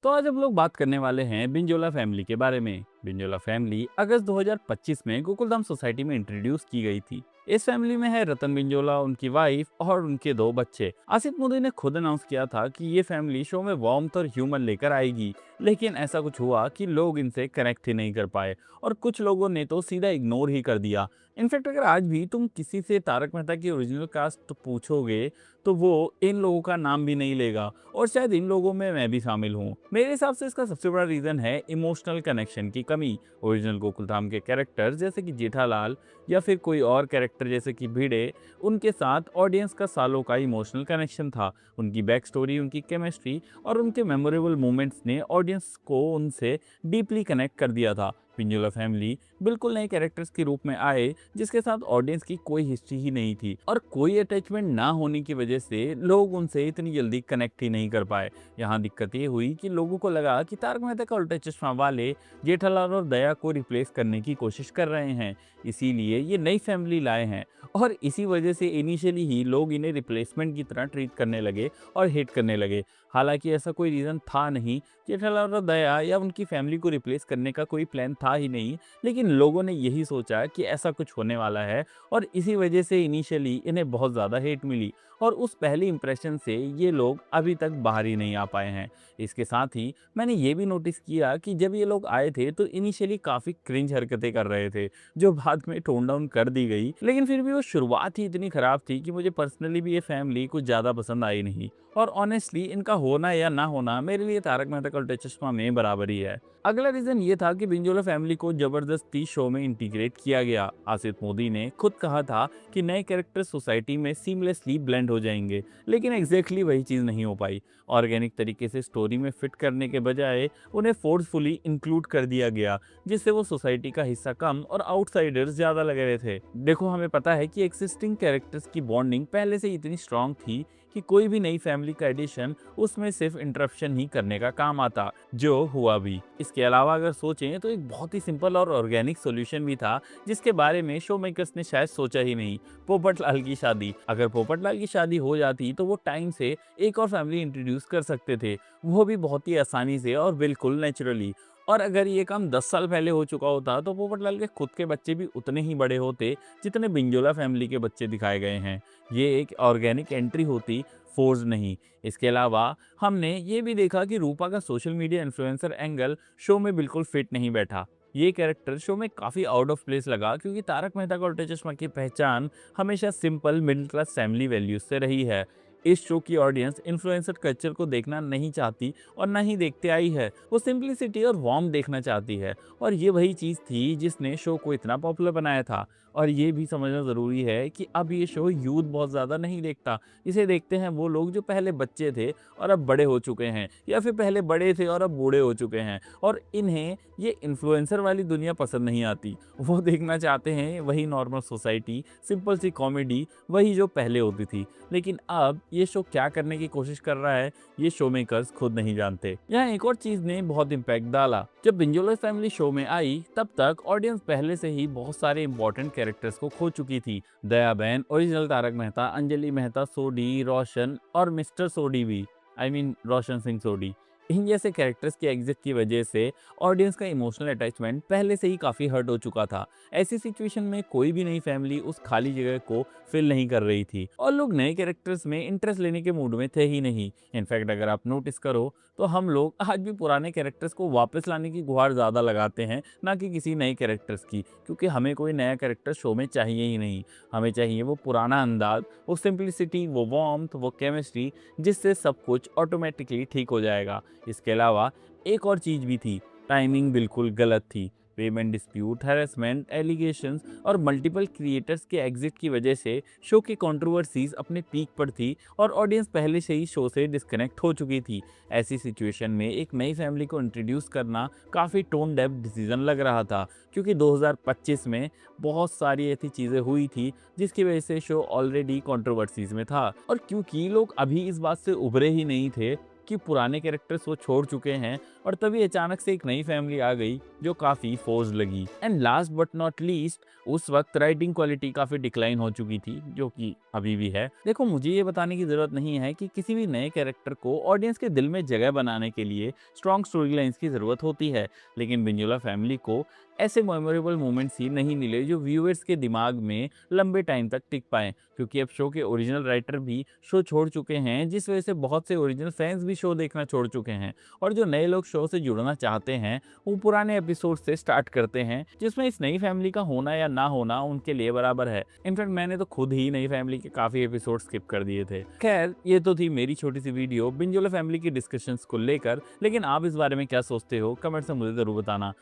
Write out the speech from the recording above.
तो आज हम लोग बात करने वाले हैं बिंजोला फैमिली के बारे में। बिंजोला फैमिली अगस्त 2025 में गोकुलधाम सोसाइटी में इंट्रोड्यूस की गई थी। इस फैमिली में है रतन बिंजोला, उनकी वाइफ और उनके दो बच्चे। आसिफ मोदी ने खुद अनाउंस किया था कि ये फैमिली शो में वार्मथ और ह्यूमर लेकर आएगी, लेकिन ऐसा कुछ हुआ कि लोग इनसे कनेक्ट ही नहीं कर पाए और कुछ लोगों ने तो सीधा इग्नोर ही कर दिया। इनफैक्ट अगर आज भी तुम किसी से तारक मेहता की ओरिजिनल कास्ट पूछोगे तो वो इन लोगों का नाम भी नहीं लेगा, और शायद इन लोगों में मैं भी शामिल हूँ। मेरे हिसाब से इसका सबसे बड़ा रीज़न है इमोशनल कनेक्शन की कमी। ओरिजिनल गोकुलधाम के कैरेक्टर जैसे कि जेठालाल या फिर कोई और कैरेक्टर जैसे कि भिड़े, उनके साथ ऑडियंस का सालों का इमोशनल कनेक्शन था। उनकी बैक स्टोरी, उनकी केमिस्ट्री और उनके मेमोरेबल मोमेंट्स ने ऑडियंस को उनसे डीपली कनेक्ट कर दिया था। पिंजोला फैमिली बिल्कुल नए कैरेक्टर्स के रूप में आए जिसके साथ ऑडियंस की कोई हिस्ट्री ही नहीं थी, और कोई अटैचमेंट ना होने की वजह से लोग उनसे इतनी जल्दी कनेक्ट ही नहीं कर पाए। यहाँ दिक्कत ये हुई कि लोगों को लगा कि तारक मेहता का उल्टा चश्मा वाले जेठालाल और दया को रिप्लेस करने की कोशिश कर रहे हैं, इसीलिए ये नई फैमिली लाए हैं। और इसी वजह से इनिशियली ही लोग इन्हें रिप्लेसमेंट की तरह ट्रीट करने लगे और हेट करने लगे। हालांकि ऐसा कोई रीज़न था नहीं, जेठालाल और दया या उनकी फैमिली को रिप्लेस करने का कोई प्लान था ही नहीं, लेकिन लोगों ने यही सोचा कि ऐसा कुछ होने वाला है और इसी वजह से इनिशियली इन्हें बहुत ज़्यादा हेट मिली, और उस पहले इंप्रेशन से ये लोग अभी तक बाहर ही नहीं आ पाए हैं। इसके साथ ही मैंने ये भी नोटिस किया कि जब ये लोग आए थे तो इनिशियली काफ़ी क्रिंज हरकतें कर रहे थे, जो बाद में टोन डाउन कर दी गई, लेकिन फिर भी वो शुरुआत ही इतनी ख़राब थी कि मुझे पर्सनली भी ये फैमिली कुछ ज़्यादा पसंद आई नहीं। और ऑनेस्टली इनका होना या ना होना मेरे लिए तारक मेहता का उल्टा चश्मा में बराबर ही है। अगला रीजन ये था कि बिंजोला फैमिली को जबरदस्ती शो में इंटीग्रेट किया गया। आसिफ मोदी ने खुद कहा था कि नए कैरेक्टर सोसाइटी में सीमलेसली ब्लेंड हो जाएंगे, लेकिन एग्जैक्टली वही चीज़ नहीं हो पाई। ऑर्गेनिक तरीके से स्टोरी में फिट करने के बजाय उन्हें फोर्सफुली इंक्लूड कर दिया गया, जिससे वो सोसाइटी का हिस्सा कम और आउटसाइडर्स ज़्यादा लग रहे थे। देखो, हमें पता है कि एक्सिस्टिंग कैरेक्टर्स की बॉन्डिंग पहले से ही इतनी स्ट्रांग थी कि कोई भी नई फैमिली का एडिशन उसमें सिर्फ इंटरप्शन ही करने का काम आता, जो हुआ भी। इसके अलावा अगर सोचें तो एक बहुत ही सिंपल और ऑर्गेनिक सॉल्यूशन भी था जिसके बारे में शो मेकर्स ने शायद सोचा ही नहीं, पोपटलाल की शादी। अगर पोपटलाल की शादी हो जाती तो वो टाइम से एक और फैमिली इंट्रोड्यूस कर सकते थे, वो भी बहुत ही आसानी से और बिल्कुल नेचुरली। और अगर ये काम 10 साल पहले हो चुका होता तो पोपटलाल के खुद के बच्चे भी उतने ही बड़े होते जितने बिंजोला फैमिली के बच्चे दिखाए गए हैं। ये एक ऑर्गेनिक एंट्री होती, फोर्स नहीं। इसके अलावा हमने ये भी देखा कि रूपा का social media influencer angle show में बिल्कुल फिट नहीं बैठा। ये कैरेक्टर शो में काफ़ी आउट ऑफ प्लेस लगा, क्योंकि तारक मेहता का उल्टा चश्मा की पहचान हमेशा simple middle class family values से रही है। इस शो की ऑडियंस इन्फ्लुएंसर कल्चर को देखना नहीं चाहती और ना ही देखते आई है, वो सिंपलिसिटी और वार्म देखना चाहती है। और ये वही चीज़ थी जिसने शो को इतना पॉपुलर बनाया था। और ये भी समझना ज़रूरी है कि अब ये शो यूथ बहुत ज़्यादा नहीं देखता, इसे देखते हैं वो लोग जो पहले बच्चे थे और अब बड़े हो चुके हैं, या फिर पहले बड़े थे और अब बूढ़े हो चुके हैं, और इन्हें ये इन्फ्लुएंसर वाली दुनिया पसंद नहीं आती। वो देखना चाहते हैं वही नॉर्मल सोसाइटी, सिंपल सी कॉमेडी, वही जो पहले होती थी। लेकिन अब ये शो क्या करने की कोशिश कर रहा है, ये शो मेकर्स खुद नहीं जानते। यहाँ एक और चीज़ ने बहुत इम्पैक्ट डाला। जब बिंजोला फैमिली शो में आई तब तक ऑडियंस पहले से ही बहुत सारे इंपॉर्टेंट कैरेक्टर्स को खो चुकी थी। दया बहन, ओरिजिनल तारक मेहता, अंजलि मेहता सोडी, रोशन और मिस्टर सोडी भी, आई मीन रोशन सिंह सोडी। इन जैसे कैरेक्टर्स के एग्जिट की वजह से ऑडियंस का इमोशनल अटैचमेंट पहले से ही काफ़ी हर्ट हो चुका था। ऐसी सिचुएशन में कोई भी नई फैमिली उस खाली जगह को फिल नहीं कर रही थी, और लोग नए कैरेक्टर्स में इंटरेस्ट लेने के मूड में थे ही नहीं। इनफैक्ट अगर आप नोटिस करो तो हम लोग आज भी पुराने कैरेक्टर्स को वापस लाने की गुहार ज़्यादा लगाते हैं, ना कि किसी नए कैरेक्टर्स की, क्योंकि हमें कोई नया कैरेक्टर शो में चाहिए ही नहीं। हमें चाहिए वो पुराना अंदाज, वो सिंप्लिसिटी, वो वार्मथ, वो केमिस्ट्री, जिससे सब कुछ ऑटोमेटिकली ठीक हो जाएगा। इसके अलावा एक और चीज़ भी थी, टाइमिंग बिल्कुल गलत थी। पेमेंट डिस्प्यूट, हैरेसमेंट एलिगेशंस और मल्टीपल क्रिएटर्स के एग्जिट की वजह से शो की कंट्रोवर्सीज अपने पीक पर थी, और ऑडियंस पहले से ही शो से डिस्कनेक्ट हो चुकी थी। ऐसी सिचुएशन में एक नई फैमिली को इंट्रोड्यूस करना काफ़ी टोन डेफ डिसीजन लग रहा था, क्योंकि 2025 में बहुत सारी ऐसी चीज़ें हुई थी जिसकी वजह से शो ऑलरेडी कंट्रोवर्सीज में था। और क्योंकि लोग अभी इस बात से उभरे ही नहीं थे, कि पुराने कैरेक्टर्स वो छोड़ चुके हैं और तभी अचानक से एक नई फैमिली आ गई जो काफ़ी फोर्स्ड लगी। And last but not least, उस वक्त राइटिंग क्वालिटी काफ़ी डिक्लाइन हो चुकी थी, जो कि अभी भी है। देखो, मुझे ये बताने की ज़रूरत नहीं है कि किसी भी नए कैरेक्टर को ऑडियंस के दिल में जगह बनाने के लिए स्ट्रॉन्ग स्टोरी लाइन्स की ज़रूरत होती है, लेकिन बिंजोला फैमिली को ऐसे मेमोरेबल मोमेंट्स ही नहीं मिले जो व्यूअर्स के दिमाग में लंबे टाइम तक टिक पाएँ, क्योंकि अब शो के ओरिजिनल राइटर भी शो छोड़ चुके हैं, जिस वजह से बहुत से ओरिजिनल फैंस भी शो देखना छोड़ चुके हैं। और जो नए लोग शो से जुड़ना चाहते हैं, वो पुराने एपिसोड से स्टार्ट करते हैं, जिसमें इस नई फैमिली का होना या ना होना उनके लिए बराबर है। इनफैक्ट मैंने तो खुद ही नई फैमिली के काफ़ी एपिसोड स्किप कर दिए थे। खैर, ये तो थी मेरी छोटी सी वीडियो बिंजोला फैमिली की डिस्कशंस को लेकर, लेकिन आप इस बारे में क्या सोचते हो, कमेंट्स में मुझे ज़रूर बताना।